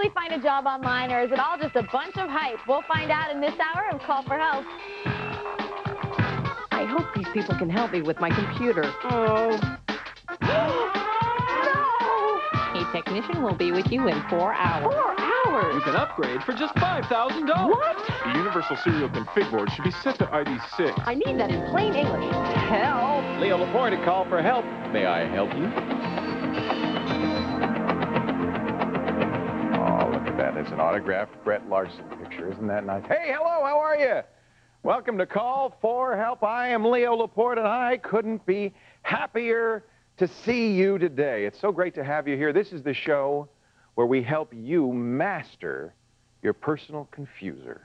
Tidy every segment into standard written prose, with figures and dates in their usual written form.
really find a job online, or is it all just a bunch of hype? We'll find out in this hour of Call for Help. I hope these people can help me with my computer. Oh. No! A technician will be with you in 4 hours. 4 hours? You can upgrade for just $5,000. What? The universal serial config board should be set to ID 6. I need that in plain English. Help! Leo Laporte to Call for Help. May I help you? Oh, look at that. It's an autographed Brett Larson picture. Isn't that nice? Hey, hello, how are you? Welcome to Call for Help. I am Leo Laporte, and I couldn't be happier to see you today. It's so great to have you here. This is the show where we help you master your personal confuser.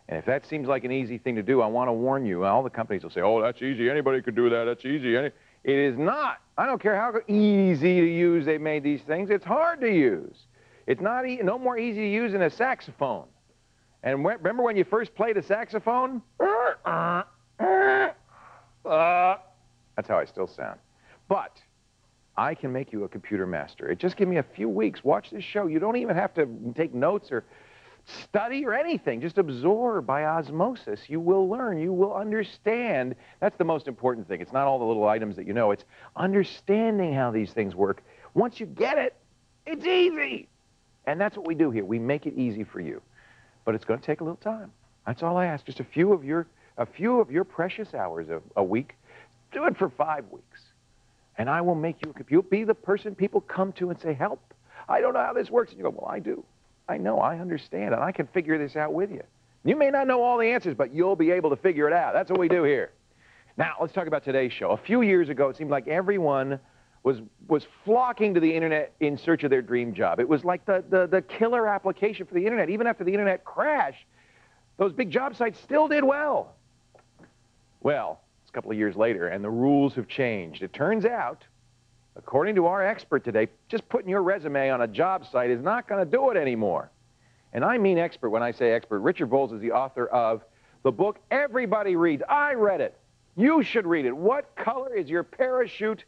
And if that seems like an easy thing to do, I want to warn you. All the companies will say, oh, that's easy. Anybody could do that. That's easy. It is not. I don't care how easy to use they've made these things. It's hard to use. It's not no more easy to use than a saxophone. And remember when you first played a saxophone? That's how I still sound. But I can make you a computer master. It just give me a few weeks. Watch this show. You don't even have to take notes or study or anything. Just absorb by osmosis. You will learn. You will understand. That's the most important thing. It's not all the little items that you know. It's understanding how these things work. Once you get it, it's easy. And that's what we do here. We make it easy for you. But it's going to take a little time. That's all I ask. Just a few of your precious hours a week. Do it for 5 weeks. And I will make you, you'll be the person people come to and say, help. I don't know how this works. And you go, well, I do. I know, I understand, and I can figure this out with you. You may not know all the answers, but you'll be able to figure it out. That's what we do here. Now, let's talk about today's show. A few years ago, it seemed like everyone was flocking to the internet in search of their dream job. It was like the killer application for the internet. Even after the internet crashed, those big job sites still did well. Well, it's a couple of years later, and the rules have changed. It turns out, according to our expert today, just putting your resume on a job site is not going to do it anymore. And I mean expert when I say expert. Richard Bowles is the author of the book everybody reads. I read it. You should read it. What color is your parachute?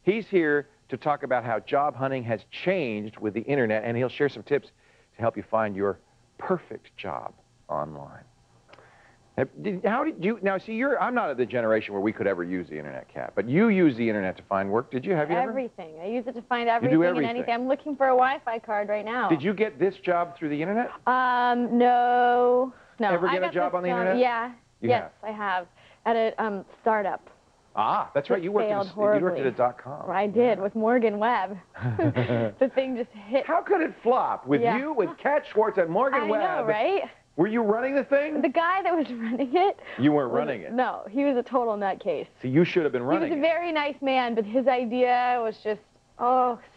He's here to talk about how job hunting has changed with the internet, and he'll share some tips to help you find your perfect job online. How did you, now see, I'm not of the generation where we could ever use the internet, Kat, but you use the internet to find work. Have you ever? Everything. I use it to find everything and anything. I'm looking for a Wi-Fi card right now. Did you get this job through the internet? No. Ever get a job on the internet? Yeah. Yes, I have. At a startup. Ah, that's right. You worked at a .com. I did, with Morgan Webb. The thing just hit. How could it flop? With you, with Kat Schwartz at Morgan Webb. I know, right? Were you running the thing? The guy that was running it. You weren't running it? No, he was a total nutcase. So you should have been running it. He was a very nice man, but his idea was just,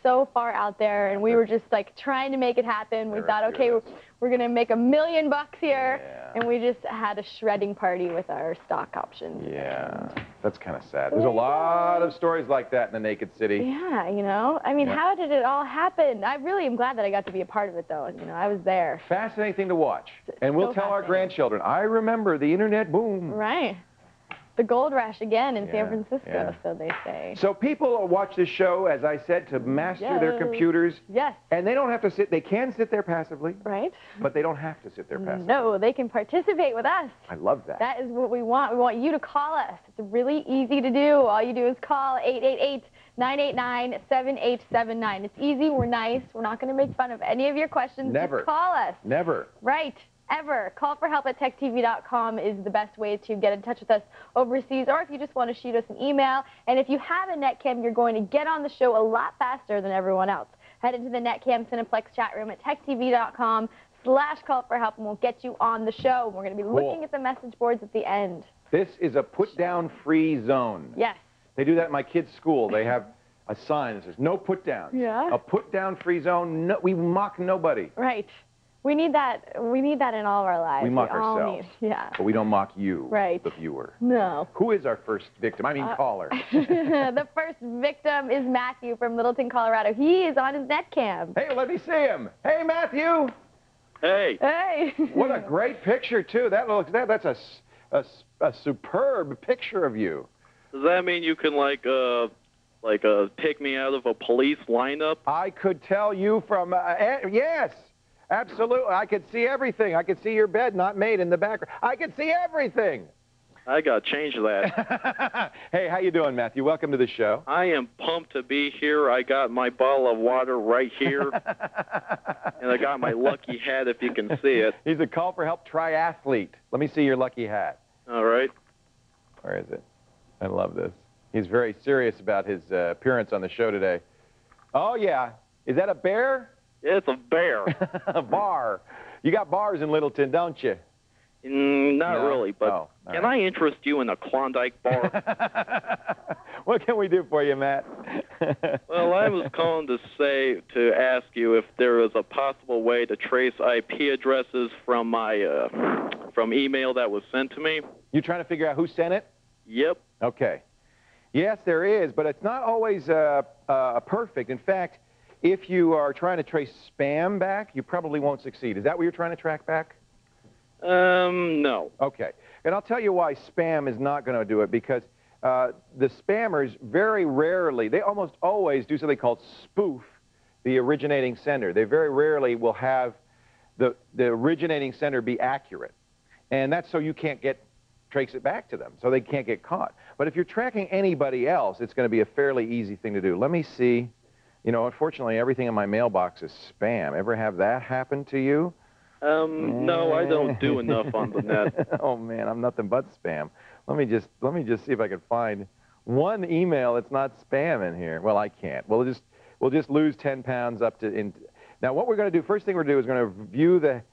so far out there, and we were just like trying to make it happen. We thought, okay, we're going to make $1 million here, and we just had a shredding party with our stock options. Yeah, that's kind of sad. There's a lot of stories like that in the Naked City. Yeah, you know, I mean, how did it all happen? I really am glad that I got to be a part of it, though. You know, I was there. Fascinating thing to watch, and we'll tell our grandchildren. I remember the internet boom. Right. The gold rush again in San Francisco, so they say. So people watch this show, as I said, to master their computers. Yes. And they don't have to sit, they can sit there passively. Right. But they don't have to sit there passively. No, they can participate with us. I love that. That is what we want. We want you to call us. It's really easy to do. All you do is call 888-989-7879. It's easy. We're nice. We're not going to make fun of any of your questions. Never. Just call us. Never. Right. Ever. Callforhelp@techtv.com is the best way to get in touch with us overseas, or if you just want to shoot us an email. And if you have a netcam, you're going to get on the show a lot faster than everyone else. Head into the netcam Cineplex chat room at techtv.com/callforhelp, and we'll get you on the show. We're going to be looking at the message boards at the end. This is a put-down-free zone. Yes. They do that in my kids' school. They have a sign that says, no put-downs. Yeah. A put-down-free zone. No, we mock nobody. Right. We need that. We need that in all of our lives. We mock ourselves. But we don't mock you, the viewer. No. Who is our first victim? I mean, caller. The first victim is Matthew from Littleton, Colorado. He is on his netcam. Hey, let me see him. Hey, Matthew. Hey. Hey. What a great picture, too. That's a superb picture of you. Does that mean you can, pick me out of a police lineup? I could tell you from, yes. Absolutely. I could see everything. I could see your bed not made in the background. I could see everything. I got to change that. Hey, how you doing, Matthew? Welcome to the show. I am pumped to be here. I got my bottle of water right here, and I got my lucky hat, if you can see it. He's a call for help triathlete. Let me see your lucky hat. All right. Where is it? I love this. He's very serious about his appearance on the show today. Oh, yeah. Is that a bear? It's a bear. A bar. You got bars in Littleton, don't you? Not No? really, but Oh, can I interest you in a Klondike bar? What can we do for you, Matt? Well, I was calling to ask you if there was a possible way to trace IP addresses from my from email that was sent to me. You trying to figure out who sent it? Yep. Okay. Yes, there is, but it's not always perfect. In fact, if you are trying to trace spam back, you probably won't succeed. Is that what you're trying to track back? No. Okay. And I'll tell you why spam is not going to do it, because the spammers very rarely, they almost always do something called spoof the originating sender. They very rarely will have the originating sender be accurate. And that's so you can't trace it back to them, so they can't get caught. But if you're tracking anybody else, it's going to be a fairly easy thing to do. Let me see. You know, unfortunately, everything in my mailbox is spam. Ever have that happen to you? No, I don't do enough on the net. Oh man, I'm nothing but spam. Let me just see if I can find one email that's not spam in here. Well, I can't. We'll just lose 10 pounds up to. Now, what we're going to do? First thing we're going to do is going to view the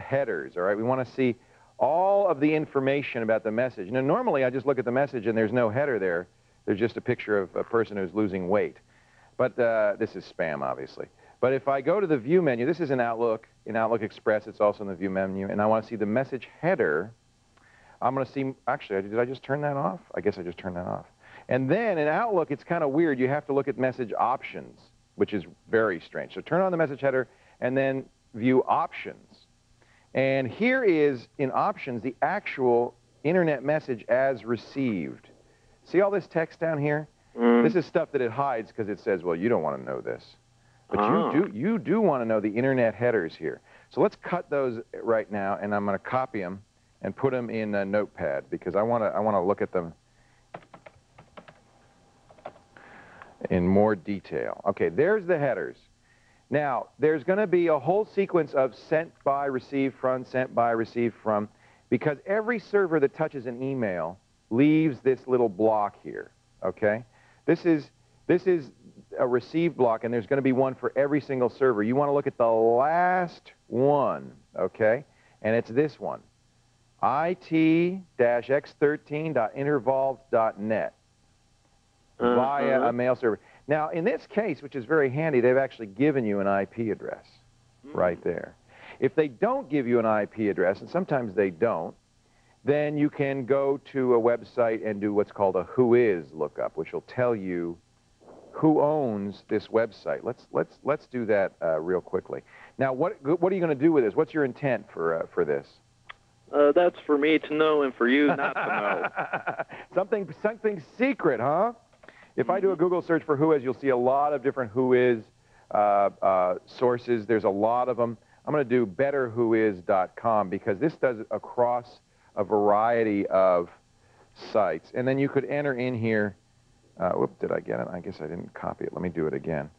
headers. All right, we want to see all of the information about the message. Now, normally I just look at the message and there's no header there. There's just a picture of a person who's losing weight. But this is spam, obviously. But if I go to the View menu, this is in Outlook Express. It's also in the View menu, and I want to see the message header. I'm going to see, actually, did I just turn that off? I guess I just turned that off. And then in Outlook, it's kind of weird. You have to look at message options, which is very strange. So turn on the message header, and then view options. And here is, in options, the actual internet message as received. See all this text down here? This is stuff that it hides because it says, well, you don't want to know this. But you do want to know the internet headers here. So let's cut those right now, and I'm going to copy them and put them in a notepad because I want to look at them in more detail. Okay, there's the headers. Now, there's going to be a whole sequence of sent by, received from, sent by, received from, because every server that touches an email leaves this little block here, okay? This is a receive block, and there's going to be one for every single server. You want to look at the last one, okay? And it's this one, it-x13.intervolved.net via a mail server. Now, in this case, which is very handy, they've actually given you an IP address right there. If they don't give you an IP address, and sometimes they don't, then you can go to a website and do what's called a whois lookup, which will tell you who owns this website. Let's do that real quickly. Now, what are you going to do with this? What's your intent for this? That's for me to know and for you not to know. Something secret, huh? If I do a Google search for whois, you'll see a lot of different whois sources. There's a lot of them. I'm going to do betterwhois.com because this does it across a variety of sites. And then you could enter in here. Whoop, did I get it? I guess I didn't copy it. Let me do it again.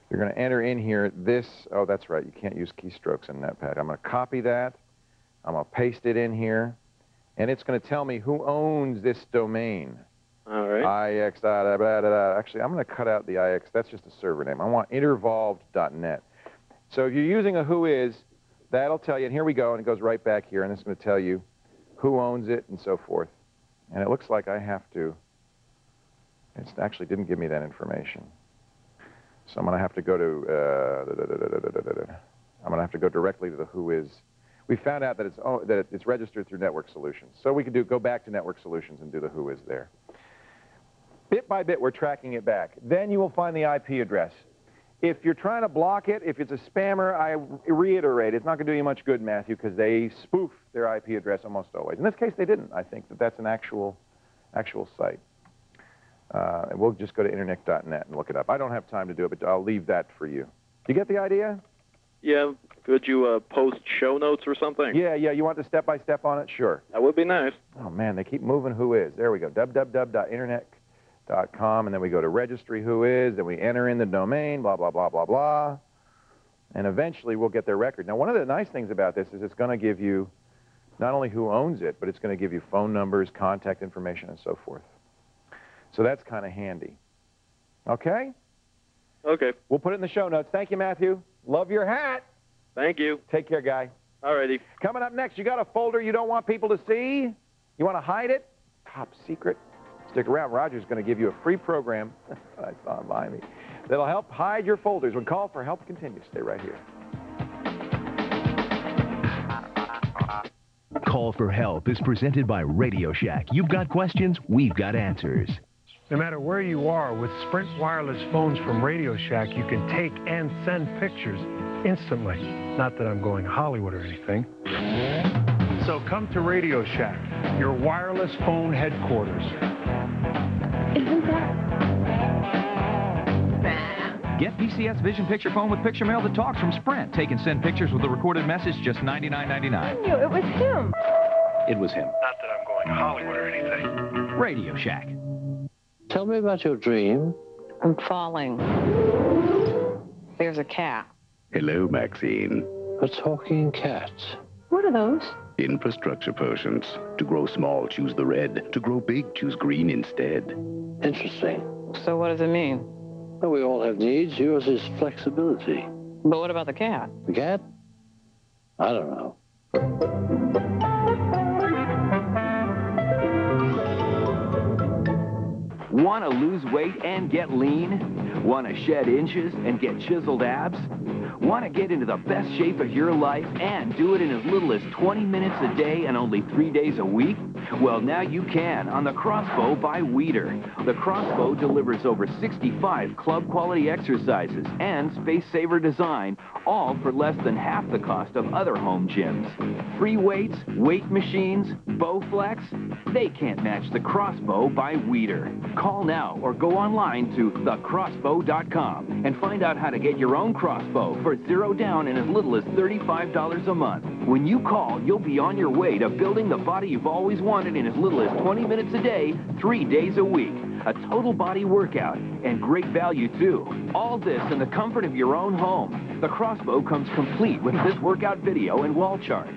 You're going to enter in here this. Oh, that's right. You can't use keystrokes in Notepad. I'm going to copy that. I'm going to paste it in here. And it's going to tell me who owns this domain. All right. IX, Actually, I'm going to cut out the IX. That's just a server name. I want intervolved.net. So if you're using a whois, that'll tell you. And here we go. And it goes right back here. And it's going to tell you who owns it and so forth. And it looks like I have to. It actually didn't give me that information. So I'm going to have to go to, I'm going to have to go directly to the whois. We found out that it's registered through Network Solutions. So we could go back to Network Solutions and do the whois there. Bit by bit, we're tracking it back. Then you will find the IP address. If you're trying to block it, if it's a spammer, I reiterate, it's not going to do you much good, Matthew, because they spoof their IP address almost always. In this case, they didn't. I think that's an actual site. We'll just go to internet.net and look it up. I don't have time to do it, but I'll leave that for you. You get the idea? Yeah, could you post show notes or something? Yeah, you want the step-by-step on it? Sure. That would be nice. Oh, man, they keep moving who is. There we go, www.internet.com, and then we go to registry who is, then we enter in the domain, blah, blah, blah, blah, blah, and eventually we'll get their record. Now, one of the nice things about this is it's going to give you not only who owns it, but it's going to give you phone numbers, contact information, and so forth. So that's kind of handy. Okay? Okay. We'll put it in the show notes. Thank you, Matthew. Love your hat. Thank you. Take care, guy. All righty. Coming up next, you got a folder you don't want people to see? You want to hide it? Top secret? Stick around. Roger's going to give you a free program. I saw it behind me. That'll help hide your folders. When Call for Help continues. Stay right here. Call for Help is presented by Radio Shack. You've got questions, we've got answers. No matter where you are, with Sprint wireless phones from Radio Shack, you can take and send pictures instantly. Not that I'm going Hollywood or anything. So come to Radio Shack, your wireless phone headquarters. Isn't that... Get PCS Vision Picture Phone with Picture Mail that talks from Sprint. Take and send pictures with a recorded message, just $99.99. It was him. It was him. Not that I'm going Hollywood or anything. Radio Shack. Tell me about your dream. I'm falling. There's a cat. Hello, Maxine. A talking cat. What are those? Infrastructure potions. To grow small, choose the red. To grow big, choose green instead. Interesting. So what does it mean? Well, we all have needs. Yours is flexibility. But what about the cat? The cat? I don't know. Want to lose weight and get lean? Want to shed inches and get chiseled abs? Want to get into the best shape of your life and do it in as little as 20 minutes a day and only 3 days a week? Well, now you can on the Crossbow by Weider. The Crossbow delivers over 65 club-quality exercises and space-saver design, all for less than half the cost of other home gyms. Free weights, weight machines, Bowflex, they can't match the Crossbow by Weider. Call now or go online to thecrossbow.com and find out how to get your own crossbow for $0 down and as little as $35 a month. When you call, you'll be on your way to building the body you've always wanted in as little as 20 minutes a day, 3 days a week. A total body workout, and great value too. All this in the comfort of your own home. The Crossbow comes complete with this workout video and wall chart.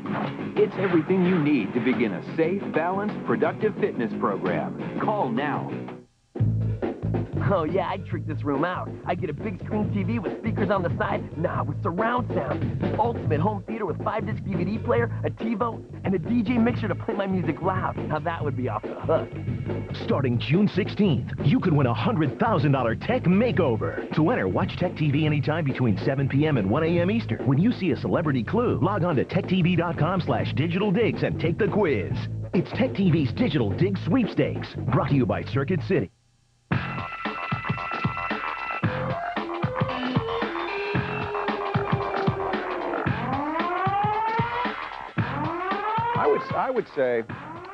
It's everything you need to begin a safe, balanced, productive fitness program. Call now. Oh, yeah, I'd trick this room out. I'd get a big screen TV with speakers on the side, with surround sound. The ultimate home theater with 5-disc DVD player, a TiVo, and a DJ mixer to play my music loud. Now that would be off the hook. Starting June 16th, you could win a $100,000 tech makeover. To enter, watch Tech TV anytime between 7 p.m. and 1 a.m. Eastern. When you see a celebrity clue, log on to techtv.com/digitaldigs and take the quiz. It's Tech TV's Digital Dig Sweepstakes, brought to you by Circuit City.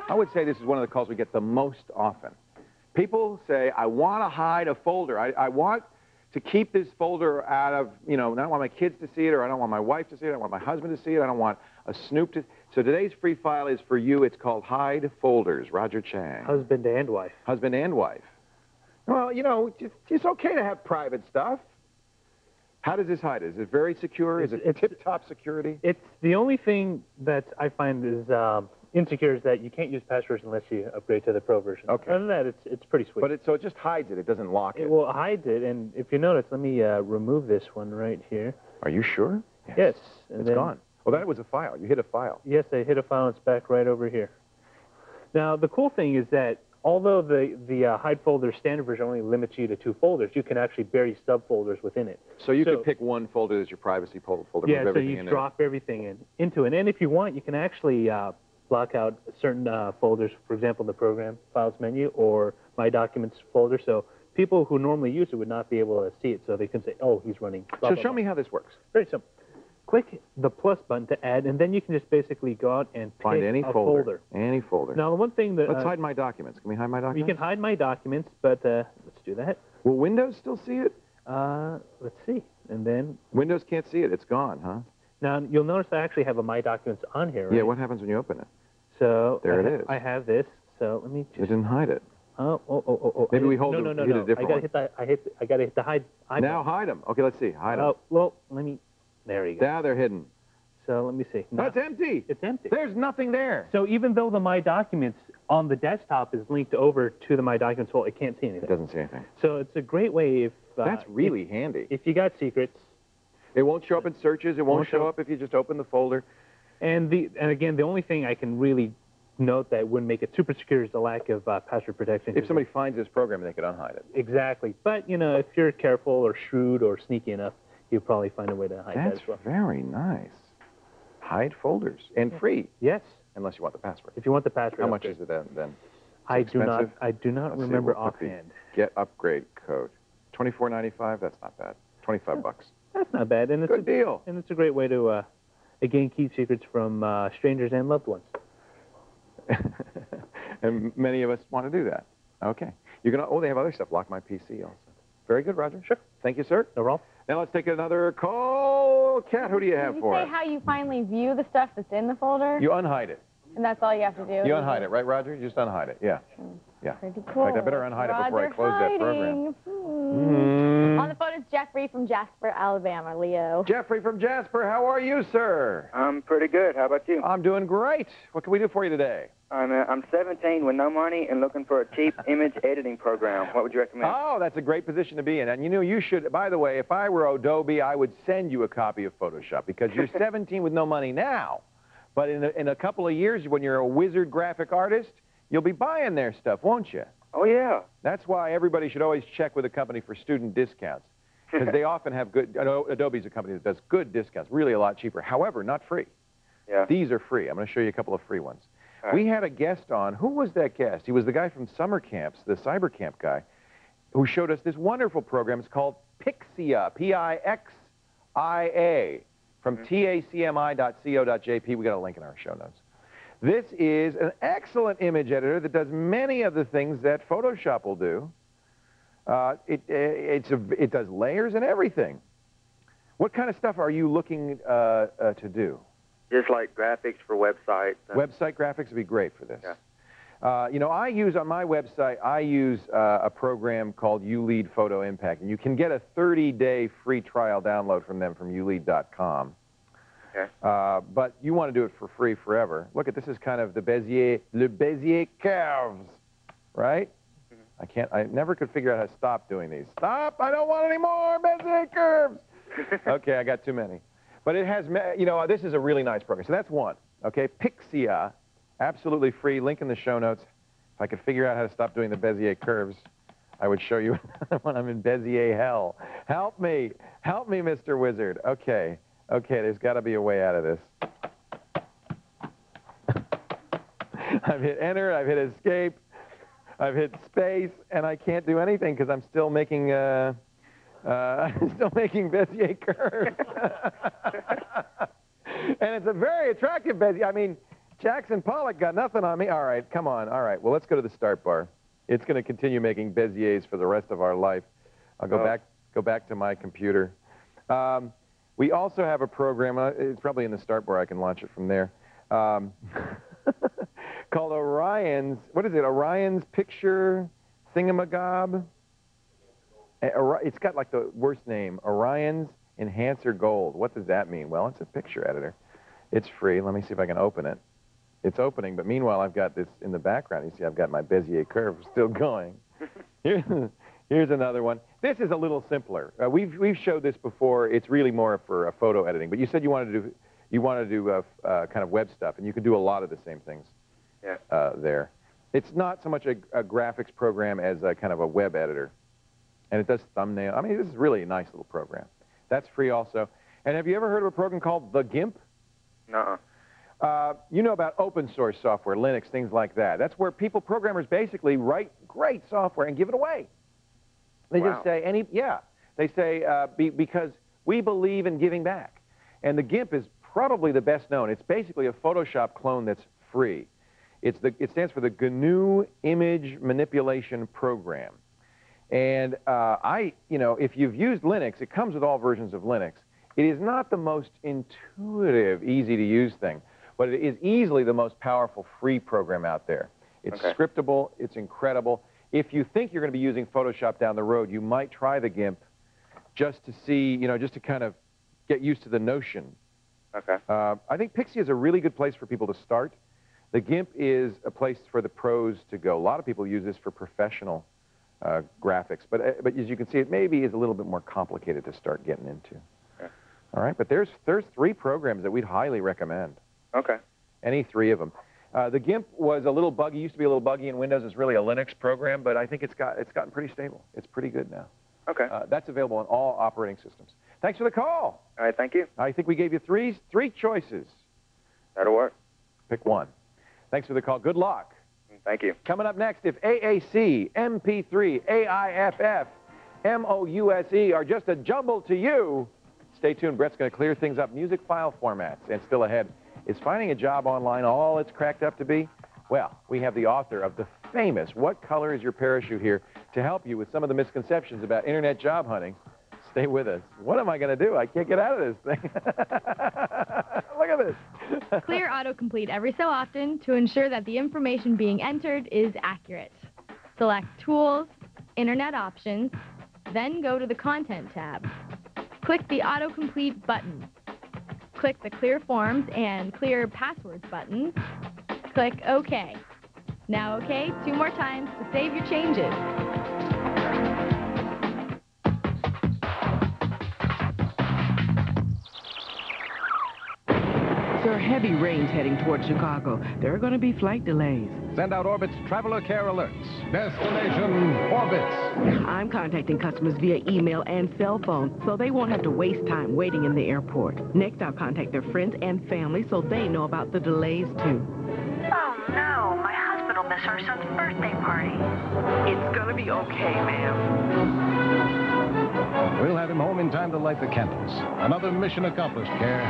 I would say this is one of the calls we get the most often. People say, I want to hide a folder. I want to keep this folder out of, I don't want my kids to see it, or I don't want my wife to see it, I don't want my husband to see it, I don't want a snoop to... So today's free file is for you. It's called Hide Folders. Roger Chang. Husband and wife. Husband and wife. Well, it's okay to have private stuff. How does this hide it? Is it very secure? Is it tip-top security? It's the only thing that I find is insecure is that you can't use passwords unless you upgrade to the Pro version. Okay. Other than that, it's pretty sweet. But so it just hides it. It doesn't lock it. It will hide it, and if you notice, let me remove this one right here. Are you sure? Yes. It's gone. Well, that was a file. You hit a file. Yes, I hit a file, and it's back right over here. Now, the cool thing is that although the hide folder standard version only limits you to 2 folders, you can actually bury subfolders within it. So you could pick one folder as your privacy folder. Yeah, so you drop everything into it. And if you want, you can actually block out certain folders, for example, the Program Files menu or My Documents folder. So people who normally use it would not be able to see it, so they can say, oh, he's running. So show me how this works. Very simple. Click the plus button to add, and then you can just basically go out and pick find any a folder. Any folder. Now, the one thing that... Let's hide My Documents. Can we hide My Documents? You can hide My Documents, but let's do that. Will Windows still see it? Let's see. And then... Windows can't see it. It's gone, huh? Now, you'll notice I actually have a My Documents on here, right? Yeah, what happens when you open it? So there it is. I have this, so let me just... It didn't hide it. Oh. Maybe we hold no. hit a different one. I gotta hit the hide. Now hide them. Okay, let's see. Hide them. Well, let me... There you go. Now they're hidden. So let me see. No, it's empty. It's empty. There's nothing there. So even though the My Documents on the desktop is linked over to the My Documents folder, it can't see anything. It doesn't see anything. So it's a great way if... That's really handy. If you got secrets. It won't show up in searches. It won't show up if you just open the folder. And again, the only thing I can really note that wouldn't make it super secure is the lack of password protection. If somebody finds this program, they could unhide it. Exactly. But, you know, if you're careful or shrewd or sneaky enough, you'll probably find a way to hide that as well. That's very nice. Hide folders. And free. Yes. Unless you want the password. If you want the password. How much is it then? I do not remember offhand. Get upgrade code. $24.95. That's not bad. $25. That's not bad. And it's good deal. And it's a great way to, again, keep secrets from strangers and loved ones. And many of us want to do that. Okay. They have other stuff. Lock My PC also. Very good, Roger. Sure. Thank you, sir. No problem. Now let's take another call. Kat, who do you have for us? Can you say how you finally view the stuff that's in the folder? You unhide it. And that's all you have to do? You unhide it, right, Roger? You just unhide it. Yeah. Yeah. Pretty cool. In fact, I better unhide it before I close that program. On the phone is Jeffrey from Jasper, Alabama. Leo. Jeffrey from Jasper, how are you, sir? I'm pretty good. How about you? I'm doing great. What can we do for you today? I'm 17 with no money and looking for a cheap image editing program. What would you recommend? Oh, that's a great position to be in. And, you know, you should, by the way, if I were Adobe, I would send you a copy of Photoshop because you're 17 with no money now. But in a couple of years, when you're a wizard graphic artist, you'll be buying their stuff, won't you? Oh, yeah. That's why everybody should always check with a company for student discounts because they often have good, Adobe's a company that does good discounts, really a lot cheaper. However, not free. Yeah. These are free. I'm going to show you a couple of free ones. Right. We had a guest on. Who was that guest? He was the guy from summer camps, the cyber camp guy, who showed us this wonderful program. It's called Pixia, P-I-X-I-A, from tacmi.co.jp. We got a link in our show notes. This is an excellent image editor that does many of the things that Photoshop will do. It does layers and everything. What kind of stuff are you looking to do? Just like graphics for websites. Website graphics would be great for this. Yeah. You know, on my website, I use a program called ULead Photo Impact, and you can get a 30-day free trial download from them from ulead.com. Okay. But you want to do it for free forever. Look at this is kind of the Le Bezier curves, right? Mm-hmm. I never could figure out how to stop doing these. Stop! I don't want any more Bezier curves. Okay, I got too many. But it has, you know, this is a really nice program. So that's one. Okay, Pixia, absolutely free. Link in the show notes. If I could figure out how to stop doing the Bezier curves, I would show you when I'm in Bezier hell. Help me, Mr. Wizard. Okay. Okay, there's got to be a way out of this. I've hit enter, I've hit escape, I've hit space, and I can't do anything because I'm still making Bezier curves. And it's a very attractive Bezier. I mean, Jackson Pollock got nothing on me. All right, come on. All right, well, let's go to the start bar. It's going to continue making Beziers for the rest of our life. I'll go back to my computer. We also have a program, it's probably in the start bar, I can launch it from there, called Orion's, what is it, Orion's Picture Thingamagob? It's got like the worst name, Orion's Enhancer Gold. What does that mean? Well, it's a picture editor. It's free. Let me see if I can open it. It's opening, but meanwhile, I've got this in the background. You see, I've got my Bezier curve still going. Here's another one. This is a little simpler. We've showed this before. It's really more for photo editing. But you said you wanted to do kind of web stuff, and you can do a lot of the same things. Yeah. There. It's not so much a graphics program as a kind of a web editor, and it does thumbnail. I mean, this is really a nice little program. That's free also. And have you ever heard of a program called The GIMP? Nuh-uh. You know about open source software, Linux, things like that. That's where programmers basically write great software and give it away. They just say they say because we believe in giving back. And the GIMP is probably the best known. It's basically a Photoshop clone that's free. It stands for the GNU Image Manipulation Program. And if you've used Linux, it comes with all versions of Linux. It is not the most intuitive, easy-to-use thing, but it is easily the most powerful free program out there. It's scriptable. It's incredible. If you think you're going to be using Photoshop down the road, you might try the GIMP just to see, just to kind of get used to the notion. Okay. I think Pixie is a really good place for people to start. The GIMP is a place for the pros to go. A lot of people use this for professional graphics, but as you can see, it maybe is a little bit more complicated to start getting into. Okay. All right, but there's 3 programs that we'd highly recommend. Okay. Any 3 of them. The GIMP was a little buggy, used to be a little buggy in Windows. It's really a Linux program, but I think it's gotten pretty stable. It's pretty good now. Okay. That's available on all operating systems. Thanks for the call. All right, thank you. I think we gave you three choices. That'll work. Pick one. Thanks for the call. Good luck. Thank you. Coming up next, if AAC, MP3, AIFF, MOUSE are just a jumble to you, stay tuned. Brett's going to clear things up. Music file formats. And still ahead, is finding a job online all it's cracked up to be? Well, we have the author of the famous What Color Is Your Parachute here to help you with some of the misconceptions about internet job hunting. Stay with us. What am I going to do? I can't get out of this thing. Look at this. Clear autocomplete every so often to ensure that the information being entered is accurate. Select Tools, Internet Options, then go to the Content tab. Click the Autocomplete button. Click the Clear Forms and Clear Passwords buttons. Click OK. Now OK 2 more times to save your changes. Sir, heavy rains heading towards Chicago. There are going to be flight delays. Send out Orbit's Traveler Care Alerts. Destination, Orbitz. I'm contacting customers via email and cell phone, so they won't have to waste time waiting in the airport. Next, I'll contact their friends and family so they know about the delays, too. Oh, no. My husband will miss our son's birthday party. It's going to be okay, ma'am. We'll have him home in time to light the candles. Another mission accomplished, Care.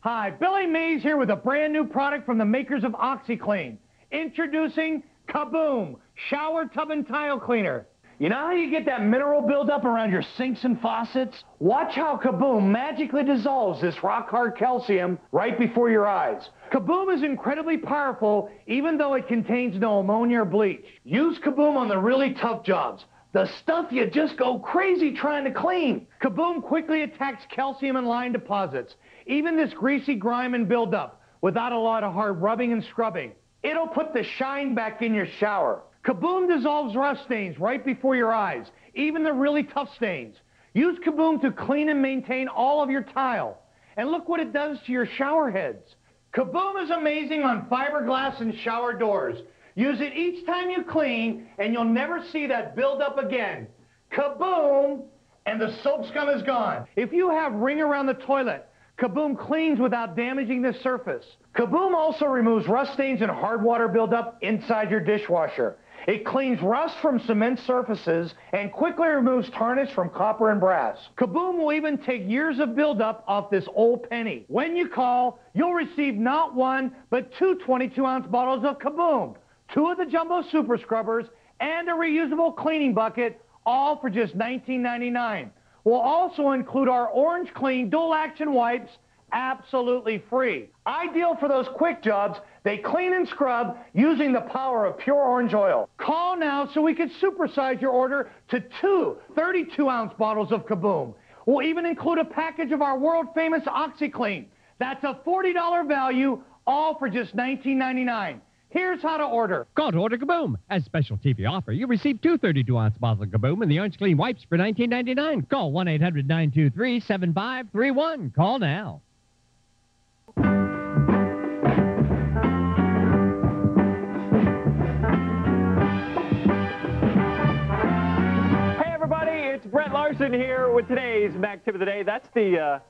Hi, Billy Mays here with a brand new product from the makers of OxyClean. Introducing Kaboom Shower Tub and Tile Cleaner. You know how you get that mineral buildup around your sinks and faucets? Watch how Kaboom magically dissolves this rock-hard calcium right before your eyes. Kaboom is incredibly powerful, even though it contains no ammonia or bleach. Use Kaboom on the really tough jobs. The stuff you just go crazy trying to clean. Kaboom quickly attacks calcium and lime deposits, even this greasy grime and buildup, without a lot of hard rubbing and scrubbing. It'll put the shine back in your shower. Kaboom dissolves rust stains right before your eyes, even the really tough stains. Use Kaboom to clean and maintain all of your tile. And look what it does to your shower heads. Kaboom is amazing on fiberglass and shower doors. Use it each time you clean, and you'll never see that buildup again. Kaboom! And the soap scum is gone. If you have ring around the toilet, Kaboom cleans without damaging the surface. Kaboom also removes rust stains and hard water buildup inside your dishwasher. It cleans rust from cement surfaces and quickly removes tarnish from copper and brass. Kaboom will even take years of buildup off this old penny. When you call, you'll receive not 1, but 2 22-ounce bottles of Kaboom, 2 of the jumbo super scrubbers, and a reusable cleaning bucket, all for just $19.99. We'll also include our Orange Clean dual action wipes, absolutely free. Ideal for those quick jobs, they clean and scrub using the power of pure orange oil. Call now so we can supersize your order to 2 32-ounce bottles of Kaboom. We'll even include a package of our world-famous OxyClean. That's a $40 value, all for just $19.99. Here's how to order. Call to order Kaboom. As special TV offer, you receive 2 32-ounce bottles of Kaboom and the Orange Clean wipes for $19.99. Call 1-800-923-7531. Call now. Hey everybody, it's Brett Larson here with today's Mac Tip of the Day. That's the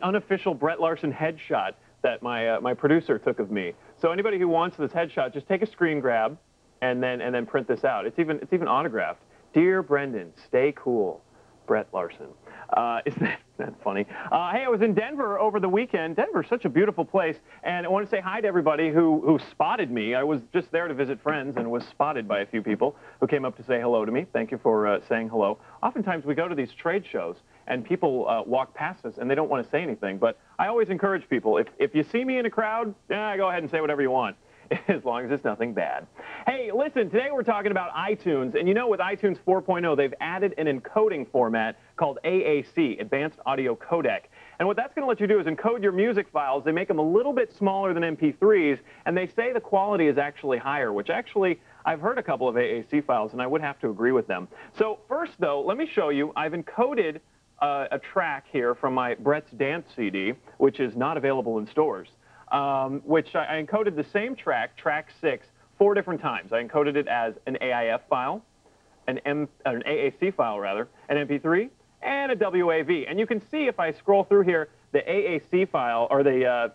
unofficial Brett Larson headshot that my producer took of me. So anybody who wants this headshot, just take a screen grab and then print this out. It's even autographed. Dear Brendan, stay cool, Brett Larson. Isn't that funny? Hey, I was in Denver over the weekend. Denver's such a beautiful place, and I want to say hi to everybody who spotted me. I was just there to visit friends and was spotted by a few people who came up to say hello to me. Thank you for saying hello. Oftentimes we go to these trade shows, and people walk past us, and they don't want to say anything, but I always encourage people, if you see me in a crowd, go ahead and say whatever you want, as long as it's nothing bad. Hey, listen, today we're talking about iTunes, and you know with iTunes 4.0, they've added an encoding format called AAC, Advanced Audio Codec. And what that's going to let you do is encode your music files. They make them a little bit smaller than MP3s, and they say the quality is actually higher, which actually, I've heard a couple of AAC files, and I would have to agree with them. So first, though, let me show you. I've encoded a track here from my Brett's Dance CD, which is not available in stores. Which I encoded the same track, track 6, 4 different times. I encoded it as an AIF file, an AAC file rather, an MP3, and a WAV. And you can see if I scroll through here, the AAC file, or the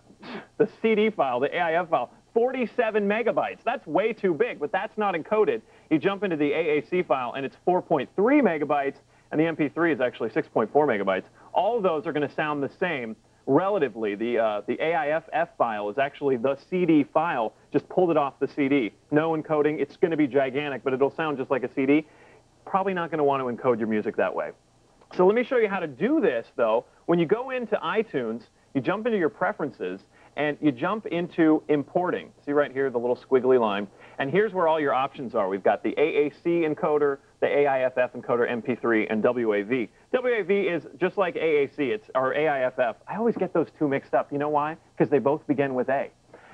CD file, the AIF file, 47 megabytes. That's way too big, but that's not encoded. You jump into the AAC file, and it's 4.3 megabytes, and the MP3 is actually 6.4 megabytes. All of those are going to sound the same. Relatively, the AIF file is actually the CD file. Just pulled it off the CD. No encoding. It's going to be gigantic, but it'll sound just like a CD. Probably not going to want to encode your music that way. So let me show you how to do this, though. When you go into iTunes, you jump into your preferences, and you jump into importing. See right here, the little squiggly line. And here's where all your options are. We've got the AAC encoder, the AIFF encoder, MP3, and WAV. WAV is just like AAC, or AIFF. I always get those two mixed up. You know why? Because they both begin with A.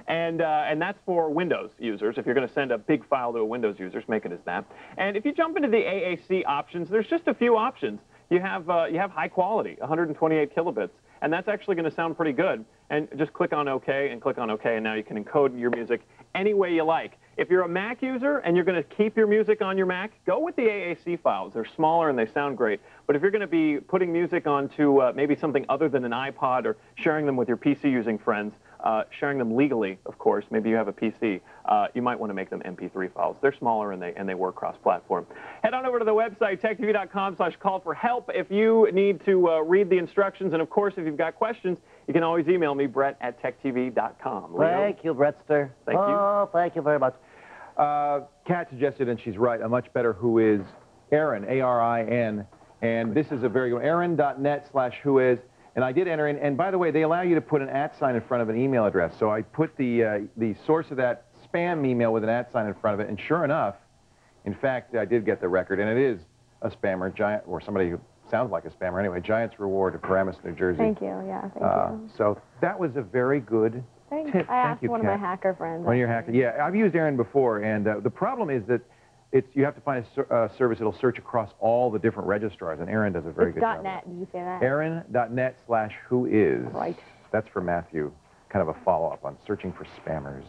And that's for Windows users. If you're going to send a big file to a Windows user, make it as that. And if you jump into the AAC options, there's just a few options. You have high quality, 128 kilobits. And that's actually going to sound pretty good. And just click on OK and click on OK, and now you can encode your music any way you like. If you're a Mac user and you're going to keep your music on your Mac, go with the AAC files. They're smaller and they sound great. But if you're going to be putting music onto maybe something other than an iPod or sharing them with your PC-using friends, sharing them legally, of course, maybe you have a PC, you might want to make them MP3 files. They're smaller and they work cross-platform. Head on over to the website, techtv.com/call-for-help, if you need to read the instructions. And, of course, if you've got questions, you can always email me, Brett@techtv.com. Thank you, Brettster. Thank you. Oh, thank you very much. Kat suggested, and she's right, a much better Who Is, Aaron, A-R-I-N, and this is a very good one, aaron.net/whois, and I did enter in, and by the way, they allow you to put an @ in front of an email address, so I put the source of that spam email with an @ in front of it, and sure enough, in fact, I did get the record, and it is a spammer, Giant, or somebody who sounds like a spammer anyway, Giants Reward of Paramus, New Jersey. Thank you, yeah, thank you. So that was a very good tip. I asked one of my Kat. hacker friends. One of your hacker, yeah, I've used Aaron before, and the problem is that you have to find a service that'll search across all the different registrars, and Aaron does a very good job. .net, did you say that? Aaron.net/whois. Right. That's for Matthew, kind of a follow-up on searching for spammers.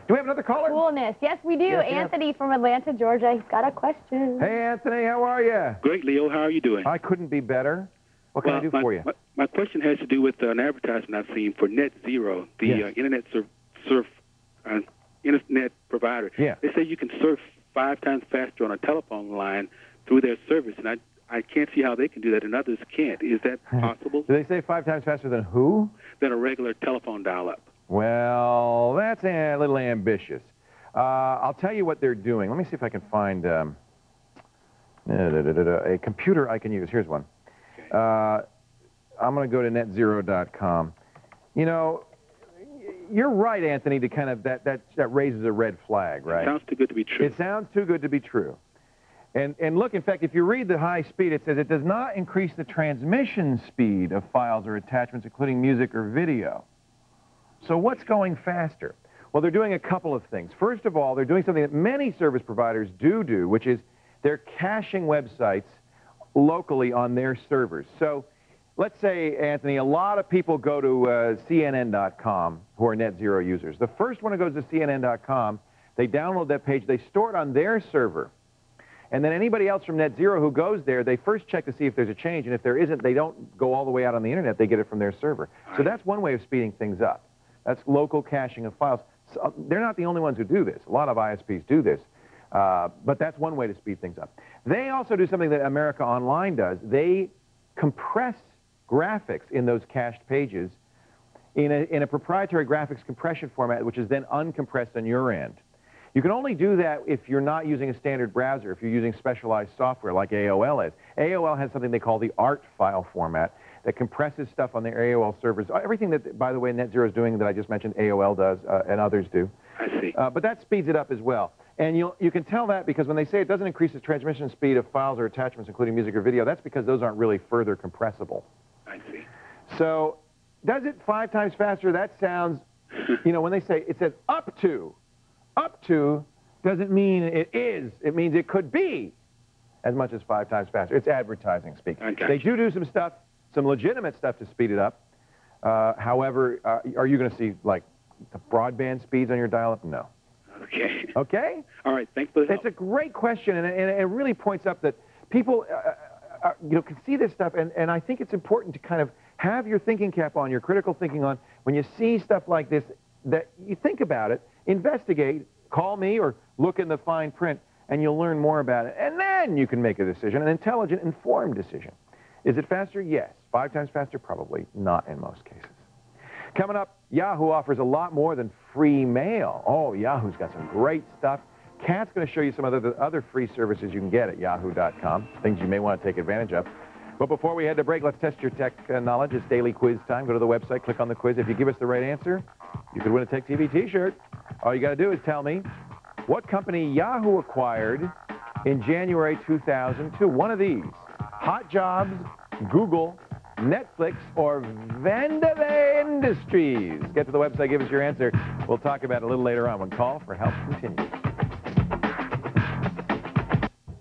Do we have another caller? Coolness. Yes, we do. Yes, Anthony from Atlanta, Georgia. He's got a question. Hey, Anthony, how are you? Great, Leo. How are you doing? I couldn't be better. What can I do for you? My question has to do with an advertisement I've seen for Net Zero, the internet internet provider. Yeah. They say you can surf 5 times faster on a telephone line through their service, and I can't see how they can do that and others can't. Is that possible? Do they say 5 times faster than who? Than a regular telephone dial-up. Well, that's a little ambitious. I'll tell you what they're doing. Let me see if I can find a computer I can use. Here's one. I'm going to go to netzero.com. You know, you're right, Anthony, to kind of that raises a red flag, right? It sounds too good to be true. It sounds too good to be true. And look, in fact, if you read the high speed, it says it does not increase the transmission speed of files or attachments, including music or video. So what's going faster? Well, they're doing a couple of things. First of all, they're doing something that many service providers do, which is they're caching websites locally on their servers. So let's say, Anthony, a lot of people go to CNN.com who are Net Zero users. The first one who goes to CNN.com, they download that page, they store it on their server. And then anybody else from Net Zero who goes there, they first check to see if there's a change. And if there isn't, they don't go all the way out on the Internet. They get it from their server. So that's one way of speeding things up. That's local caching of files. So they're not the only ones who do this. A lot of ISPs do this. But that's one way to speed things up. They also do something that America Online does. They compress graphics in those cached pages in a proprietary graphics compression format, which is then uncompressed on your end. You can only do that if you're not using a standard browser, if you're using specialized software like AOL is. AOL has something they call the ART file format that compresses stuff on their AOL servers. Everything that, by the way, NetZero is doing that I just mentioned, AOL does, and others do. I see. But that speeds it up as well. And you can tell that because when they say it doesn't increase the transmission speed of files or attachments, including music or video, that's because those aren't really further compressible. I see. So does it 5 times faster? That sounds, you know, when they say it says up to doesn't mean it is. It means it could be as much as 5 times faster. It's advertising speak. They do some stuff, some legitimate stuff to speed it up. However, are you going to see, like, the broadband speeds on your dial-up? No. Okay. Okay? All right. Thanks for the help. It's a great question, and it really points up that people can see this stuff, and I think it's important to kind of have your thinking cap on, your critical thinking on, when you see stuff like this, that you think about it, investigate, call me, or look in the fine print, and you'll learn more about it. And then you can make a decision, an intelligent, informed decision. Is it faster? Yes. 5 times faster? Probably not in most cases. Coming up, Yahoo offers a lot more than free mail. Oh, Yahoo's got some great stuff. Kat's going to show you some other free services you can get at yahoo.com, things you may want to take advantage of. But before we head to break, let's test your tech knowledge. It's daily quiz time. Go to the website, click on the quiz. If you give us the right answer, you could win a Tech TV t-shirt. All you got to do is tell me what company Yahoo acquired in January 2002. One of these: Hot Jobs, Google, Netflix, or Vanderlei Industries. Get to the website, give us your answer. We'll talk about it a little later on when Call for Help continues.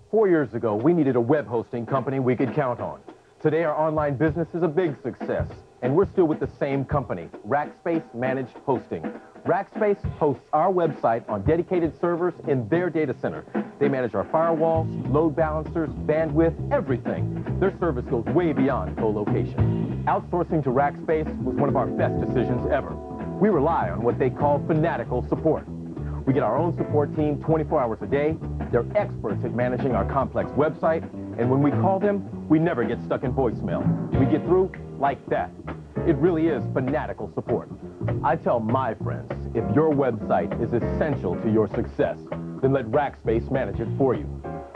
4 years ago, we needed a web hosting company we could count on. Today, our online business is a big success, and we're still with the same company, Rackspace Managed Hosting. Rackspace hosts our website on dedicated servers in their data center. They manage our firewalls, load balancers, bandwidth, everything. Their service goes way beyond co-location. Outsourcing to Rackspace was one of our best decisions ever. We rely on what they call fanatical support. We get our own support team 24 hours a day. They're experts at managing our complex website, and when we call them, we never get stuck in voicemail. We get through like that. It really is fanatical support. I tell my friends, if your website is essential to your success, then let Rackspace manage it for you.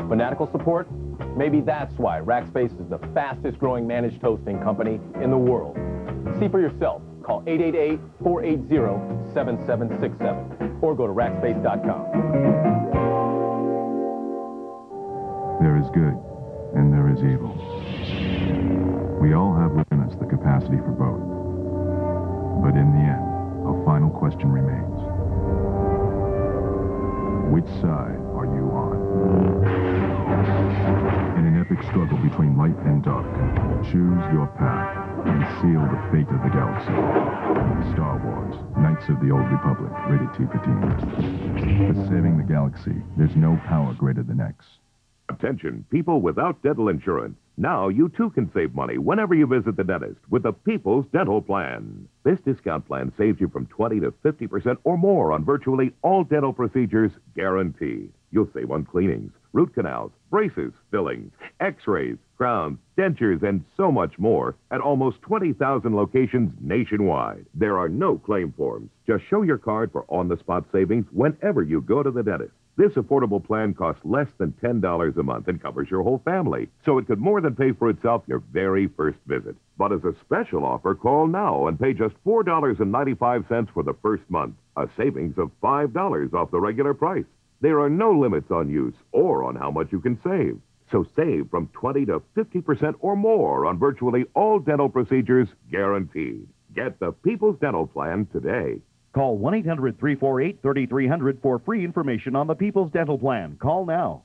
Fanatical support? Maybe that's why Rackspace is the fastest growing managed hosting company in the world. See for yourself. Call 888-480-7767 or go to Rackspace.com. There is good and there is evil. We all have within us the capacity for both. But in the end, a final question remains. Which side are you on? In an epic struggle between light and dark, choose your path and seal the fate of the galaxy. Star Wars, Knights of the Old Republic, rated T for teens. For saving the galaxy, there's no power greater than X. Attention, people without dental insurance. Now you too can save money whenever you visit the dentist with the People's Dental Plan. This discount plan saves you from 20 to 50% or more on virtually all dental procedures, guaranteed. You'll save on cleanings, root canals, braces, fillings, x-rays, crowns, dentures, and so much more at almost 20,000 locations nationwide. There are no claim forms. Just show your card for on-the-spot savings whenever you go to the dentist. This affordable plan costs less than $10 a month and covers your whole family, so it could more than pay for itself your very first visit. But as a special offer, call now and pay just $4.95 for the first month, a savings of $5 off the regular price. There are no limits on use or on how much you can save. So save from 20 to 50% or more on virtually all dental procedures, guaranteed. Get the People's Dental Plan today. Call 1-800-348-3300 for free information on the People's Dental Plan. Call now.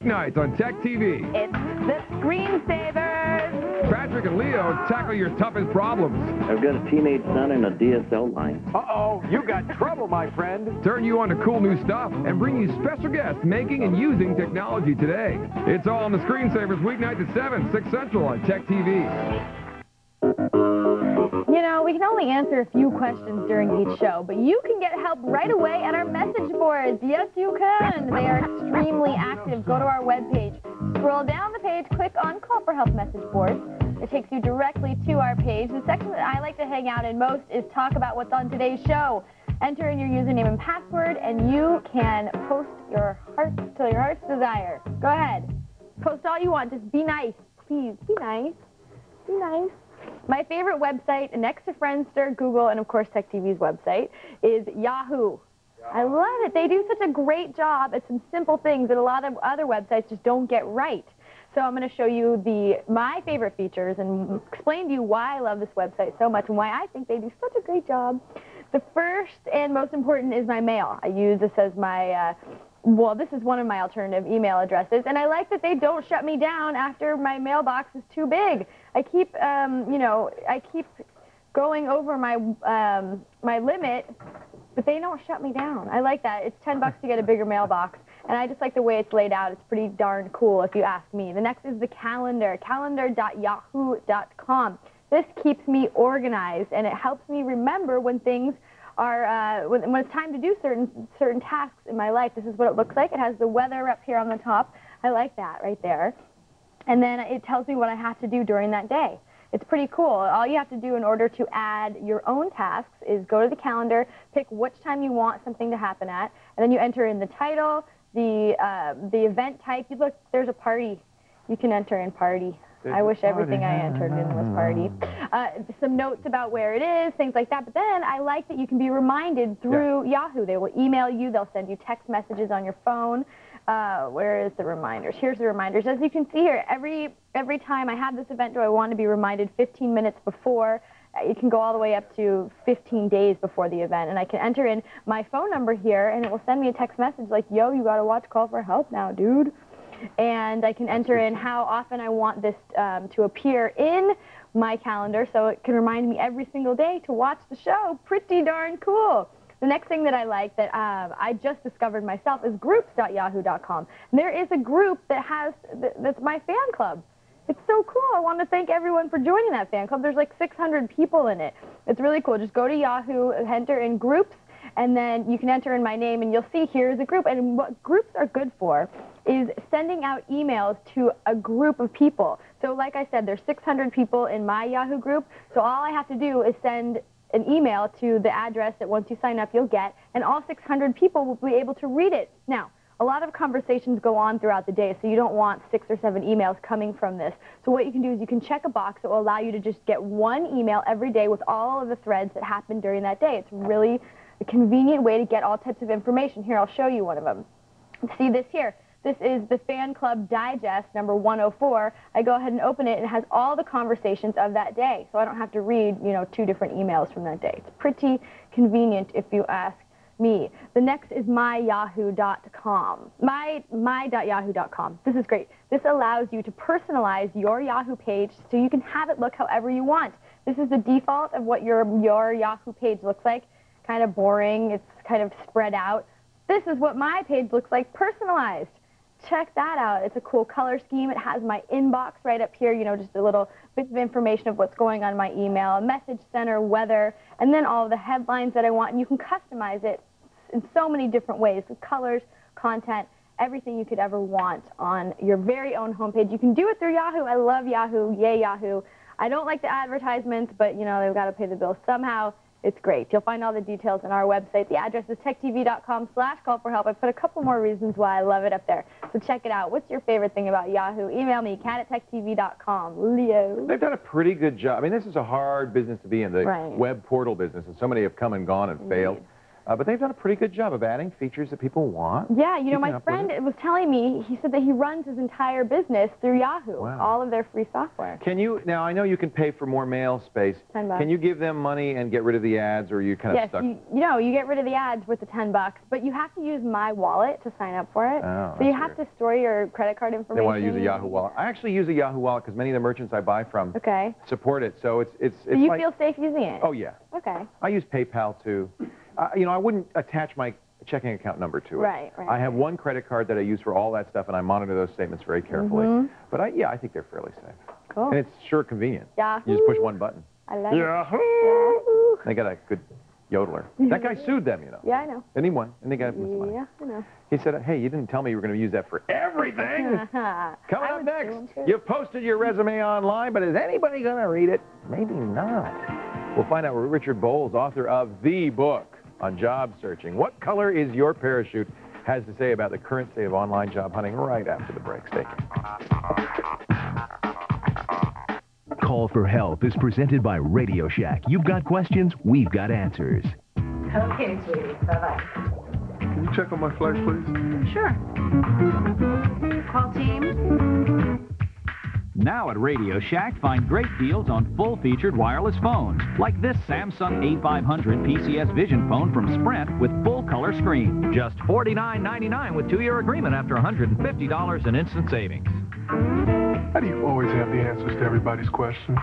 Nights on Tech TV. It's the Screensavers. Patrick and Leo tackle your toughest problems. I've got a teenage son and a DSL line. Uh-oh, you got trouble, my friend. Turn you on to cool new stuff and bring you special guests making and using technology today. It's all on the Screensavers weeknights at 7, 6 Central on Tech TV. You know, we can only answer a few questions during each show, but you can get help right away at our message boards. Yes, you can. They are extremely active. Go to our webpage, Scroll down the page, click on Call for Help message board. It takes you directly to our page. The section that I like to hang out in most is talk about what's on today's show. Enter in your username and password, and you can post your heart to your heart's desire. Go ahead. Post all you want. Just be nice. Please, be nice. Be nice. My favorite website, next to Friendster, Google, and of course TechTV's website, is Yahoo. I love it. They do such a great job at some simple things that a lot of other websites just don't get right. So I'm going to show you my favorite features and explain to you why I love this website so much and why I think they do such a great job. The first and most important is my mail. I use this as my, well, this is one of my alternative email addresses, and I like that they don't shut me down after my mailbox is too big. I keep, I keep going over my, my limit, but they don't shut me down. I like that. It's $10 to get a bigger mailbox, and I just like the way it's laid out. It's pretty darn cool, if you ask me. The next is the calendar, calendar.yahoo.com. This keeps me organized, and it helps me remember when things are, when it's time to do certain tasks in my life. This is what it looks like. It has the weather up here on the top. I like that right there. And then it tells me what I have to do during that day. It's pretty cool. All you have to do in order to add your own tasks is go to the calendar, pick which time you want something to happen at, and then you enter in the title, the event type. You look, there's a party. You can enter in party. I wish everything I entered in was party. Some notes about where it is, things like that. But then I like that you can be reminded through Yahoo. They will email you. They'll send you text messages on your phone. Where is the reminders? Here's the reminders. As you can see here, every time I have this event, do I want to be reminded 15 minutes before? It can go all the way up to 15 days before the event. And I can enter in my phone number here, and it will send me a text message like, yo, you got to watch Call for Help now, dude. And I can enter in how often I want this to appear in my calendar, so it can remind me every single day to watch the show. Pretty darn cool. The next thing that I like that I just discovered myself is groups.yahoo.com. There is a group that's my fan club. It's so cool. I want to thank everyone for joining that fan club. There's like 600 people in it. It's really cool. Just go to Yahoo, enter in groups, and then you can enter in my name, and you'll see here's a group. And what groups are good for is sending out emails to a group of people. So like I said, there's 600 people in my Yahoo group, so all I have to do is send an email to the address that once you sign up you'll get, and all 600 people will be able to read it. Now, a lot of conversations go on throughout the day, so you don't want 6 or 7 emails coming from this. So what you can do is you can check a box that will allow you to just get one email every day with all of the threads that happen during that day. It's really a convenient way to get all types of information. Here, I'll show you one of them. See this here? This is the Fan Club Digest, number 104. I go ahead and open it, and it has all the conversations of that day, so I don't have to read, 2 different emails from that day. It's pretty convenient if you ask me. The next is myyahoo.com. My.yahoo.com. This is great. This allows you to personalize your Yahoo page so you can have it look however you want. This is the default of what your Yahoo page looks like. Kind of boring. It's kind of spread out. This is what my page looks like personalized. Check that out. It's a cool color scheme. It has my inbox right up here, just a little bit of information of what's going on in my email, a message center, weather, and then all of the headlines that I want. And you can customize it in so many different ways with colors, content, everything you could ever want on your very own homepage. You can do it through Yahoo. I love Yahoo. Yay, Yahoo. I don't like the advertisements, but, they've got to pay the bills somehow. It's great. You'll find all the details on our website. The address is techtv.com/call-for-help. I put a couple more reasons why I love it up there. So check it out. What's your favorite thing about Yahoo? Email me, kat@techtv.com. Leo. They've done a pretty good job. I mean, this is a hard business to be in, the web portal business, and so many have come and gone and failed. But they've done a pretty good job of adding features that people want. Yeah, my friend was telling me, he said that he runs his entire business through Yahoo, all of their free software. Can you, now I know you can pay for more mail space. $10. Can you give them money and get rid of the ads, or are you kind of stuck? Yes, you get rid of the ads with the $10, but you have to use my wallet to sign up for it. Oh, so you have to store your credit card information. They want to use a Yahoo wallet. I actually use a Yahoo wallet because many of the merchants I buy from support it. So it's so you feel safe using it? Oh, yeah. Okay. I use PayPal, too. I wouldn't attach my checking account number to it. Right. I have one credit card that I use for all that stuff, and I monitor those statements very carefully. But I think they're fairly safe. Cool. And it's sure convenient. Yahoo. You just push one button. I love it. Yahoo! They got a good yodeler. That guy sued them, you know. Yeah, I know. And he won, and they got him some money. Yeah, I know. He said, hey, you didn't tell me you were going to use that for everything. Coming up next, you've posted your resume online, but is anybody going to read it? Maybe not. We'll find out with Richard Bowles, author of the book on job searching. What color is your parachute? Has to say about the current state of online job hunting right after the break. Stay tuned. Call for Help is presented by Radio Shack. You've got questions, we've got answers. Okay, sweetie. Bye-bye. Can you check on my flight, please? Sure. Call team. Now at Radio Shack, find great deals on full-featured wireless phones, like this Samsung A500 PCS Vision phone from Sprint with full-color screen. Just $49.99 with 2-year agreement after $150 in instant savings. How do you always have the answers to everybody's questions?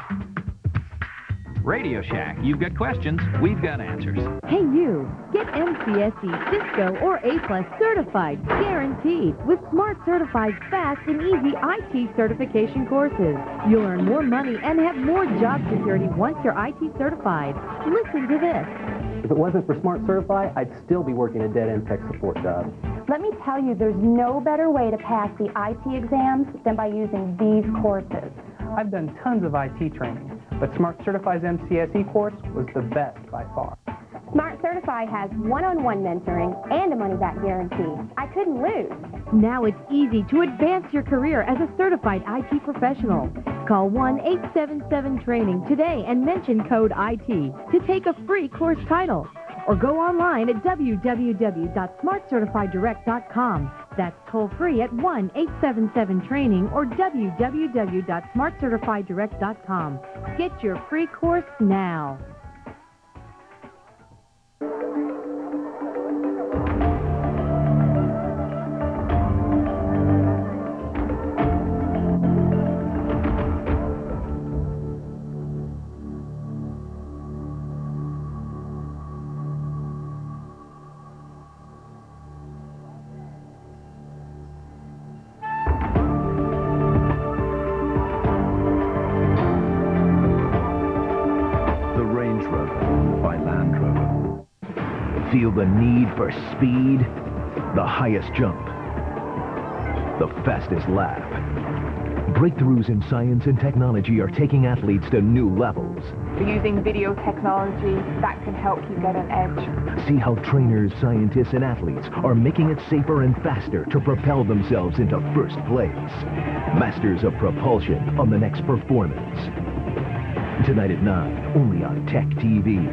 Radio Shack, you've got questions, we've got answers. Hey you, get MCSE, Cisco, or A+ certified, guaranteed, with Smart Certified's fast and easy IT certification courses. You'll earn more money and have more job security once you're IT certified. Listen to this. If it wasn't for Smart Certified, I'd still be working a dead-end tech support job. Let me tell you, there's no better way to pass the IT exams than by using these courses. I've done tons of IT training, but Smart Certified's MCSE course was the best by far. Smart Certified has one-on-one mentoring and a money-back guarantee. I couldn't lose. Now it's easy to advance your career as a certified IT professional. Call 1-877-TRAINING today and mention code IT to take a free course title. Or go online at www.smartcertifieddirect.com. That's toll-free at 1-877-TRAINING or www.smartcertifieddirect.com. Get your free course now. Feel the need for speed, the highest jump, the fastest lap. Breakthroughs in science and technology are taking athletes to new levels. Using video technology, that can help you get an edge. See how trainers, scientists, and athletes are making it safer and faster to propel themselves into first place. Masters of Propulsion on the next performance. Tonight at 9, only on Tech TV.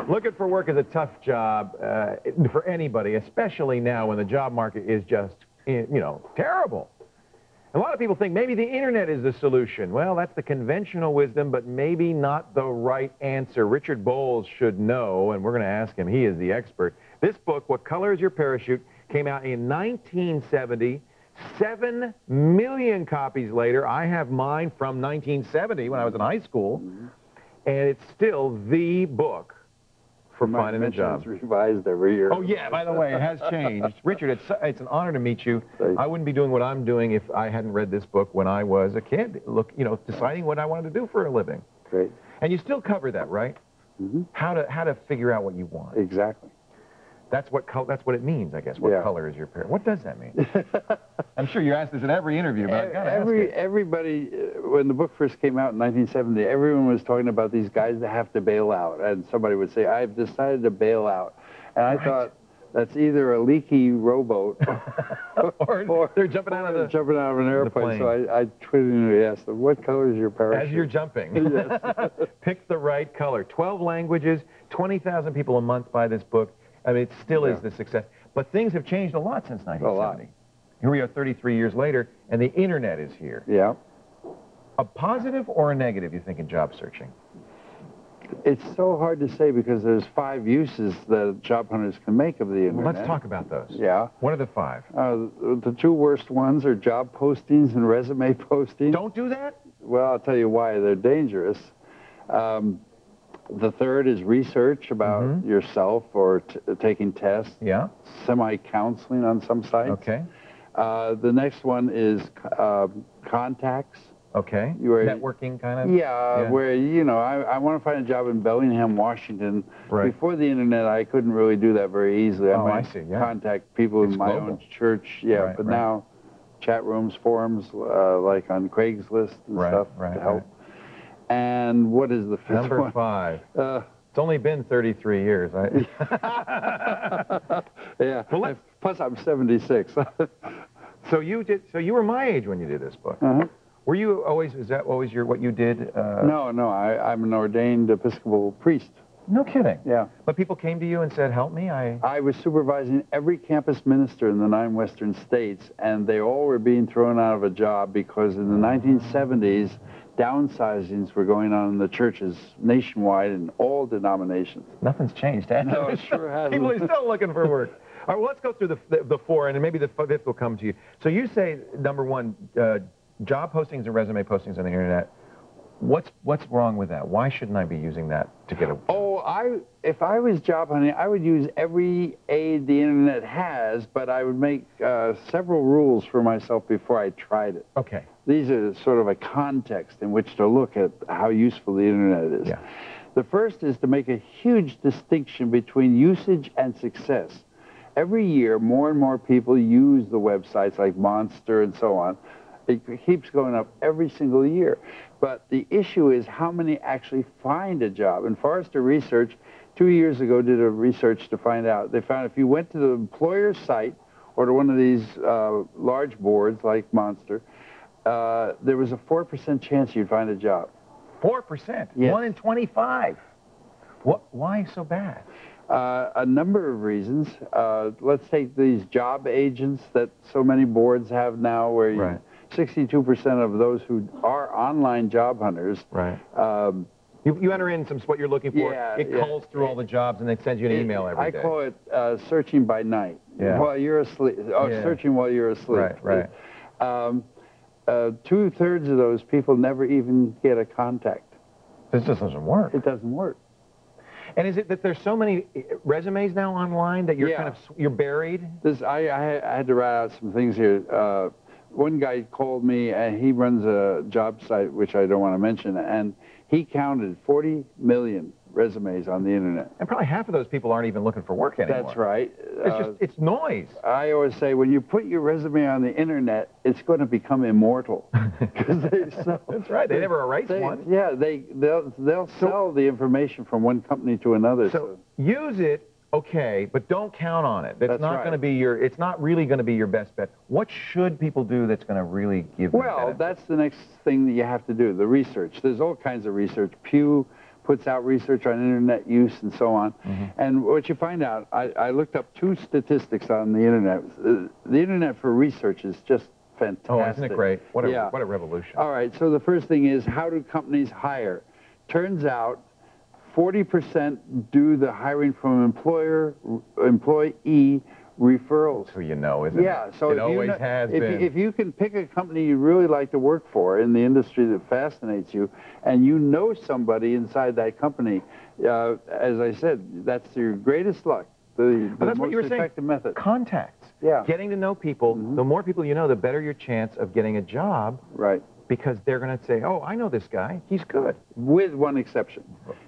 Looking for work is a tough job for anybody, especially now when the job market is just, terrible. A lot of people think maybe the internet is the solution. Well, that's the conventional wisdom, but maybe not the right answer. Richard Bowles should know, and we're going to ask him. He is the expert. This book, What Color Is Your Parachute, came out in 1970. 7 million copies later. I have mine from 1970 when I was in high school, and it's still the book for finding a job. It's revised every year. Oh, yeah, by the way, it has changed. Richard, it's an honor to meet you. I wouldn't be doing what I'm doing if I hadn't read this book when I was a kid, deciding what I wanted to do for a living. Great. And you still cover that, right? Mm-hmm. How to figure out what you want. Exactly. That's what it means, I guess. What color is your parachute? What does that mean? I'm sure you ask this in every interview, but I've got to ask it. Everybody, when the book first came out in 1970, everyone was talking about these guys that have to bail out. And somebody would say, I've decided to bail out. And I thought, that's either a leaky rowboat or they're jumping out of an airplane. So I twitteringly asked them, what color is your parachute? As you're jumping. Yes. Pick the right color. 12 languages, 20,000 people a month buy this book. I mean, it still is the success. But things have changed a lot since 1970. A lot. Here we are 33 years later, and the internet is here. Yeah. A positive or a negative, you think, in job searching? It's so hard to say because there's 5 uses that job hunters can make of the internet. Well, let's talk about those. Yeah. What are the 5? The 2 worst ones are job postings and resume postings. Don't do that? Well, I'll tell you why they're dangerous. The third is research about yourself or taking tests. Yeah. Semi-counseling on some sites. Okay. The next one is contacts. Okay. Networking kind of? Yeah, where, you know, I want to find a job in Bellingham, Washington. Right. Before the internet, I couldn't really do that very easily. Oh, I see, contact people in my own church, but now chat rooms, forums, like on Craigslist and stuff to help. And what is the fifth one? Number 5. It's only been 33 years. Yeah. Well, plus I'm 76. So you were my age when you did this book. Were you always? Is that always what you did? No. I'm an ordained Episcopal priest. No kidding. Yeah. But people came to you and said, "Help me." I was supervising every campus minister in the 9 western states, and they all were being thrown out of a job because in the 1970s, downsizings were going on in the churches nationwide in all denominations. Nothing's changed, has it? No, it sure hasn't. People are still looking for work. All right, well, let's go through the 4, and maybe the 5th will come to you. So you say, number 1, job postings and resume postings on the internet. What's wrong with that? Why shouldn't I be using that to get a... If I was job hunting, I would use every aid the internet has, but I would make several rules for myself before I tried it. Okay. These are sort of a context in which to look at how useful the internet is. Yeah. The first is to make a huge distinction between usage and success. Every year, more and more people use the websites like Monster and so on. It keeps going up every single year. But the issue is how many actually find a job. And Forrester Research, 2 years ago, did a research to find out. They found if you went to the employer's site or to one of these large boards like Monster, there was a 4% chance you'd find a job. 4%? Yes. 1 in 25? Why so bad? A number of reasons. Let's take these job agents that so many boards have now where 62% of those who are online job hunters. Right. You enter in what you're looking for. It culls through all the jobs and it sends you an email every day. I call it searching by night. Yeah. While you're asleep. Searching while you're asleep. Right. 2/3 of those people never even get a contact. This just doesn't work. It doesn't work. And is it that there's so many resumes now online that you're kind of you're buried? I had to write out some things here. One guy called me, and he runs a job site, which I don't want to mention, and he counted 40 million resumes on the internet. And probably half of those people aren't even looking for work anymore. That's right. It's noise. I always say, when you put your resume on the internet, it's going to become immortal. That's right. They never erase one. Yeah, they'll sell the information from one company to another. So use it. Okay, but don't count on it. That's not going to be it's not really going to be your best bet. What should people do that's going to really give them benefit? That's the next thing that you have to do, the research. There's all kinds of research. Pew puts out research on internet use and so on. And what you find out, I looked up 2 statistics on the internet. The internet for research is just fantastic. Oh, isn't it great? What a revolution. All right, so the first thing is, how do companies hire? Turns out 40% do the hiring from employee referrals. That's who you know, isn't it? Yeah, so it always has been. If you can pick a company you really like to work for in the industry that fascinates you, and you know somebody inside that company, as I said, that's your greatest luck. The that's what most you were effective saying. Method. Contacts. Yeah. Getting to know people. The more people you know, the better your chance of getting a job. Right. Because they're going to say, oh, I know this guy. He's good. With one exception.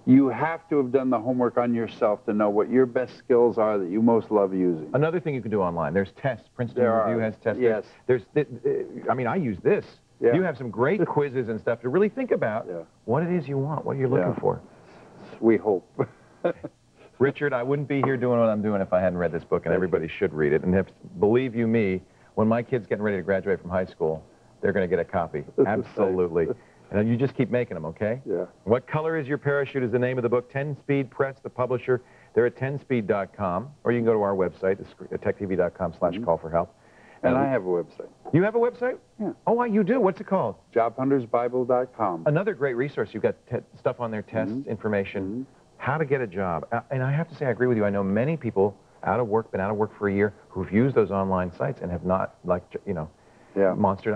You have to have done the homework on yourself to know what your best skills are that you most love using. Another thing you can do online, there's tests. Princeton Review has tests. Yes. I mean, I use this. Yeah. You have some great quizzes and stuff to really think about what it is you want, what you're looking for. We hope. Richard, I wouldn't be here doing what I'm doing if I hadn't read this book, and everybody should read it. And believe you me, when my kid's getting ready to graduate from high school, they're going to get a copy. Absolutely. And you just keep making them, okay? Yeah. What Color is Your Parachute is the name of the book. 10-Speed Press, the publisher. They're at 10speed.com, or you can go to our website, techtv.com/call-for-help. And I have a website. You have a website? Yeah. Oh, you do? What's it called? Jobhuntersbible.com. Another great resource. You've got stuff on there, tests, information, how to get a job. And I have to say, I agree with you. I know many people been out of work for a year, who've used those online sites and have not, Monster,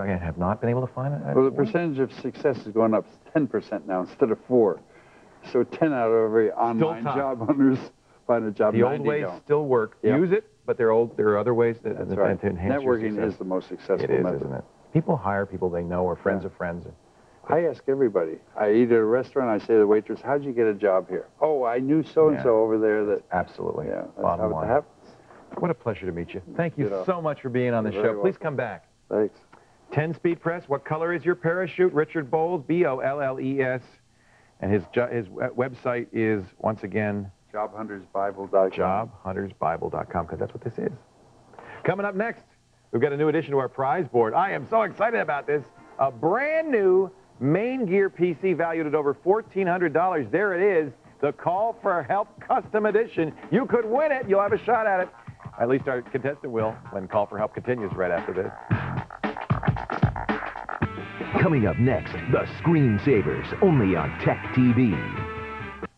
have not been able to find it. Well, the percentage of success is going up 10% now instead of 4%. So 10 out of every online job hunters find a job. The old ways still work. Yep. Use it, but there are other ways that That's right. to enhance your Networking success. is the most successful It is, method. isn't it? People hire people they know or friends of friends. I ask everybody. I eat at a restaurant. I say to the waitress, "How'd you get a job here?" "Oh, I knew so and so over there." That absolutely. Yeah, that's Bottom how it line. happens. What a pleasure to meet you. Thank you so much for being on the You're show. very Please welcome. come back. Thanks. 10-speed press. What color is your parachute? Richard Bowles, Bolles. And his website is, once again, JobHuntersBible.com. JobHuntersBible.com, because that's what this is. Coming up next, we've got a new addition to our prize board. I am so excited about this. A brand new main gear PC valued at over $1,400. There it is, the Call for Help Custom Edition. You could win it. You'll have a shot at it. At least our contestant will when Call for Help continues right after this. Coming up next, the Screensavers, only on Tech TV.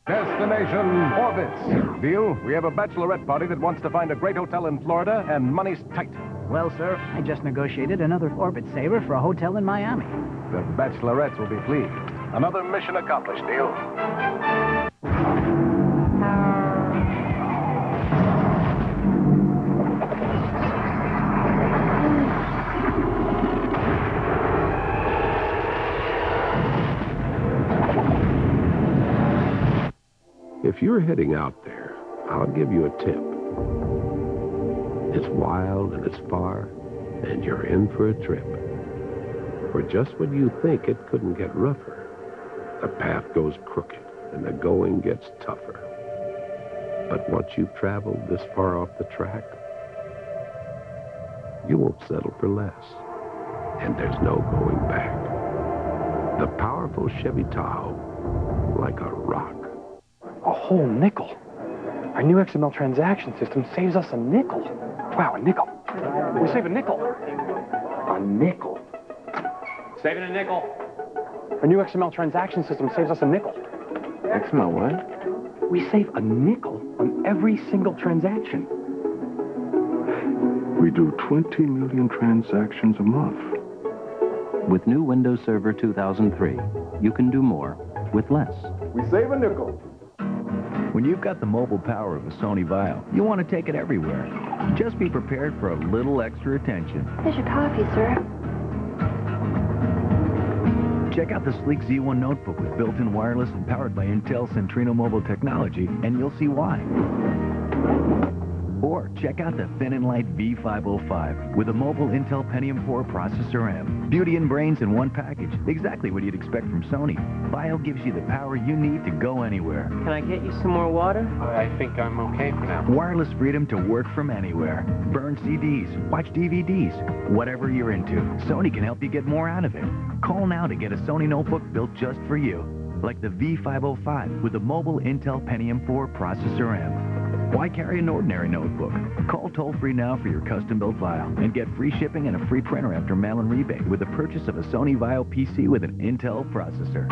Destination Orbits. Deal, we have a bachelorette party that wants to find a great hotel in Florida, and money's tight. Well, sir, I just negotiated another Orbit saver for a hotel in Miami. The bachelorettes will be pleased. Another mission accomplished, Deal. If you're heading out there, I'll give you a tip. It's wild and it's far, and you're in for a trip. For just when you think it couldn't get rougher, the path goes crooked and the going gets tougher. But once you've traveled this far off the track, you won't settle for less. And there's no going back. The powerful Chevy Tahoe, like a rock. A whole nickel. Our new XML transaction system saves us a nickel. Wow, a nickel. We save a nickel. A nickel. Saving a nickel. Our new XML transaction system saves us a nickel. XML what? We save a nickel on every single transaction. We do 20 million transactions a month. With new Windows Server 2003, you can do more with less. We save a nickel. When you've got the mobile power of a Sony Vaio, you want to take it everywhere. Just be prepared for a little extra attention. Here's your coffee, sir. Check out the sleek Z1 notebook with built-in wireless and powered by Intel Centrino mobile technology, and you'll see why. Or check out the thin and light V505 with a mobile Intel Pentium 4 processor M. Beauty and brains in one package. Exactly what you'd expect from Sony. Vaio gives you the power you need to go anywhere. Can I get you some more water? I think I'm okay for now. Wireless freedom to work from anywhere. Burn CDs, watch DVDs, whatever you're into. Sony can help you get more out of it. Call now to get a Sony notebook built just for you. Like the V505 with a mobile Intel Pentium 4 processor M. Why carry an ordinary notebook? Call toll-free now for your custom-built Vaio and get free shipping and a free printer after mail-in rebate with the purchase of a Sony Vaio PC with an Intel processor.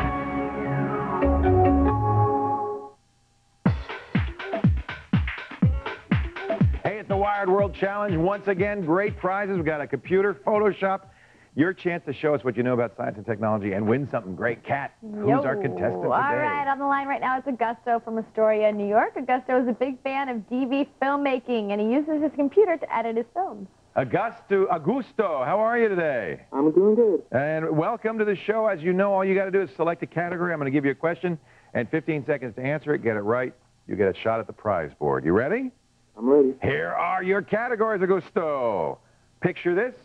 Hey, it's the Wired World Challenge. Once again, great prizes. We've got a computer, Photoshop. Your chance to show us what you know about science and technology and win something great. Kat, who's our contestant today? All right, on the line right now is Augusto from Astoria, New York. Augusto is a big fan of DV filmmaking, and he uses his computer to edit his films. Augusto, how are you today? I'm doing good. And welcome to the show. As you know, all you got to do is select a category. I'm going to give you a question and 15 seconds to answer it. Get it right, you get a shot at the prize board. You ready? I'm ready. Here are your categories, Augusto. Picture this.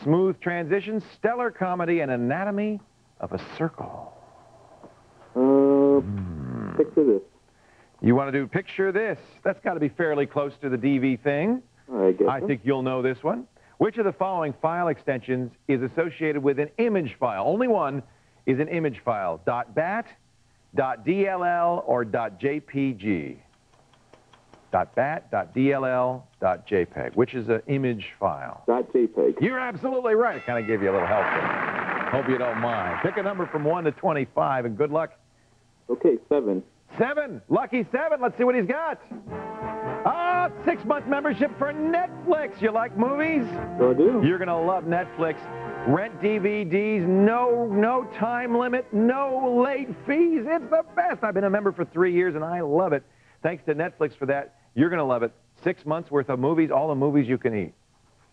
Smooth transitions, stellar comedy, and anatomy of a circle. Picture this. You want to do picture this? That's got to be fairly close to the DV thing. I think you'll know this one. Which of the following file extensions is associated with an image file? Only one is an image file. .bat, .dll, or .jpg? .bat, .dll, .jpeg. Which is an image file? .jpeg. You're absolutely right. It kind of gave you a little help there. Hope you don't mind. Pick a number from 1 to 25, and good luck. Okay, 7. 7. Lucky 7. Let's see what he's got. 6-month membership for Netflix. You like movies? Sure do. You're going to love Netflix. Rent DVDs, no time limit, no late fees. It's the best. I've been a member for 3 years, and I love it. Thanks to Netflix for that. You're going to love it. 6 months worth of movies, all the movies you can eat.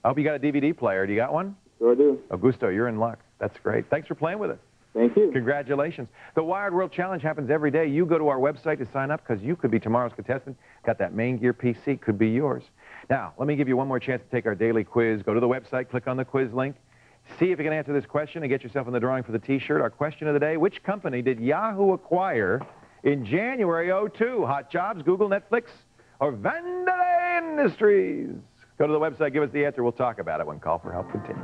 I hope you got a DVD player. Do you got one? Sure do. Augusto, you're in luck. That's great. Thanks for playing with us. Thank you. Congratulations. The Wired World Challenge happens every day. You go to our website to sign up because you could be tomorrow's contestant. Got that main gear PC, could be yours. Now, let me give you one more chance to take our daily quiz. Go to the website, click on the quiz link. See if you can answer this question and get yourself in the drawing for the T-shirt. Our question of the day, which company did Yahoo acquire in January '02? Hot Jobs, Google, Netflix, or Vandalay Industries? Go to the website, give us the answer. We'll talk about it when Call for Help continues.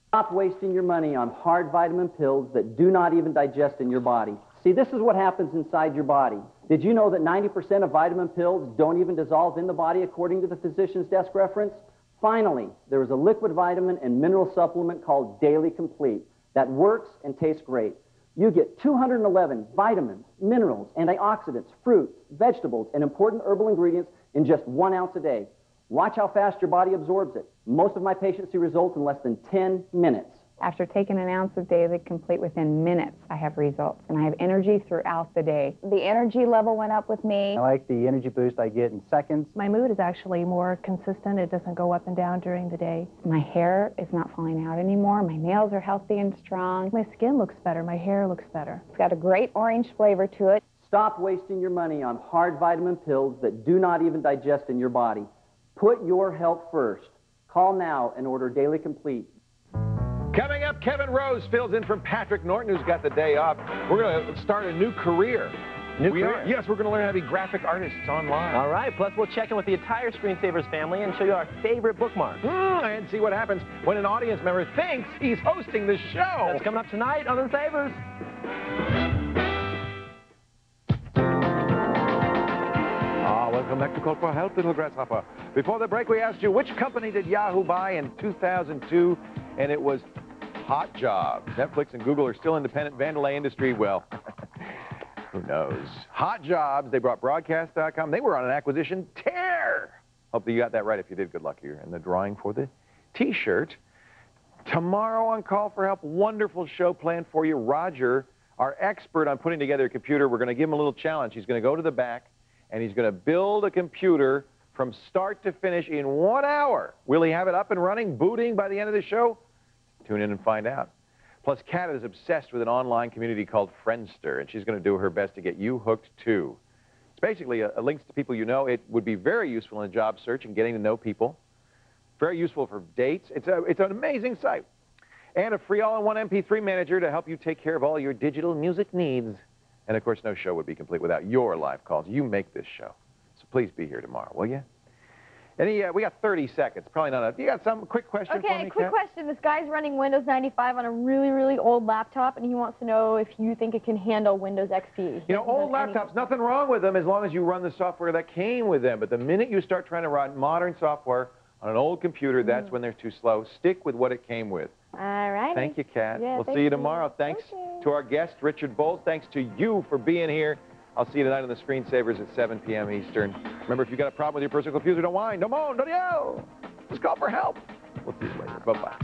Stop wasting your money on hard vitamin pills that do not even digest in your body. See, this is what happens inside your body. Did you know that 90% of vitamin pills don't even dissolve in the body according to the physician's desk reference? Finally, there is a liquid vitamin and mineral supplement called Daily Complete that works and tastes great. You get 211 vitamins, minerals, antioxidants, fruits, vegetables, and important herbal ingredients in just 1 ounce a day. Watch how fast your body absorbs it. Most of my patients see results in less than 10 minutes. After taking an ounce of Daily Complete, within minutes, I have results, and I have energy throughout the day. The energy level went up with me. I like the energy boost I get in seconds. My mood is actually more consistent. It doesn't go up and down during the day. My hair is not falling out anymore. My nails are healthy and strong. My skin looks better. My hair looks better. It's got a great orange flavor to it. Stop wasting your money on hard vitamin pills that do not even digest in your body. Put your health first. Call now and order Daily Complete. Coming up, Kevin Rose fills in from Patrick Norton, who's got the day off. We're going to start a new career. Yes, we're going to learn how to be graphic artists online. All right, plus we'll check in with the entire Screensavers family and show you our favorite bookmarks. And see what happens when an audience member thinks he's hosting the show. That's coming up tonight on The Savers. Welcome back to Call for Help, Little Grasshopper. Before the break, we asked you, which company did Yahoo buy in 2002? And it was Hot Jobs. Netflix and Google are still independent. Vandalay Industry, well, who knows? Hot Jobs, they brought Broadcast.com. They were on an acquisition tear. Hope that you got that right. If you did, good luck. You're in the drawing for the T-shirt. Tomorrow on Call for Help, wonderful show planned for you. Roger, our expert on putting together a computer, we're going to give him a little challenge. He's going to go to the back, and he's going to build a computer from start to finish in 1 hour. Will he have it up and running, booting by the end of the show? Tune in and find out. Plus, Kat is obsessed with an online community called Friendster, and she's going to do her best to get you hooked, too. It's basically a links to people you know. It would be very useful in a job search and getting to know people. Very useful for dates. It's an amazing site. And a free all-in-one MP3 manager to help you take care of all your digital music needs. And, of course, no show would be complete without your live calls. You make this show. So please be here tomorrow, will you? We got 30 seconds. Probably not enough. You got some quick question for me, Okay, quick Kat? question. This guy's running Windows 95 on a really, really old laptop, and he wants to know if you think it can handle Windows XP. You know, old laptops, nothing wrong with them as long as you run the software that came with them. But the minute you start trying to run modern software on an old computer, that's when they're too slow. Stick with what it came with. All right. Thank you, Kat. Yeah, we'll see you tomorrow. Thanks to our guest, Richard Bowles. Thanks to you for being here. I'll see you tonight on the Screensavers at 7 p.m. Eastern. Remember, if you've got a problem with your personal computer, don't whine, don't moan, don't yell. Just call for help. We'll see you later. Bye-bye.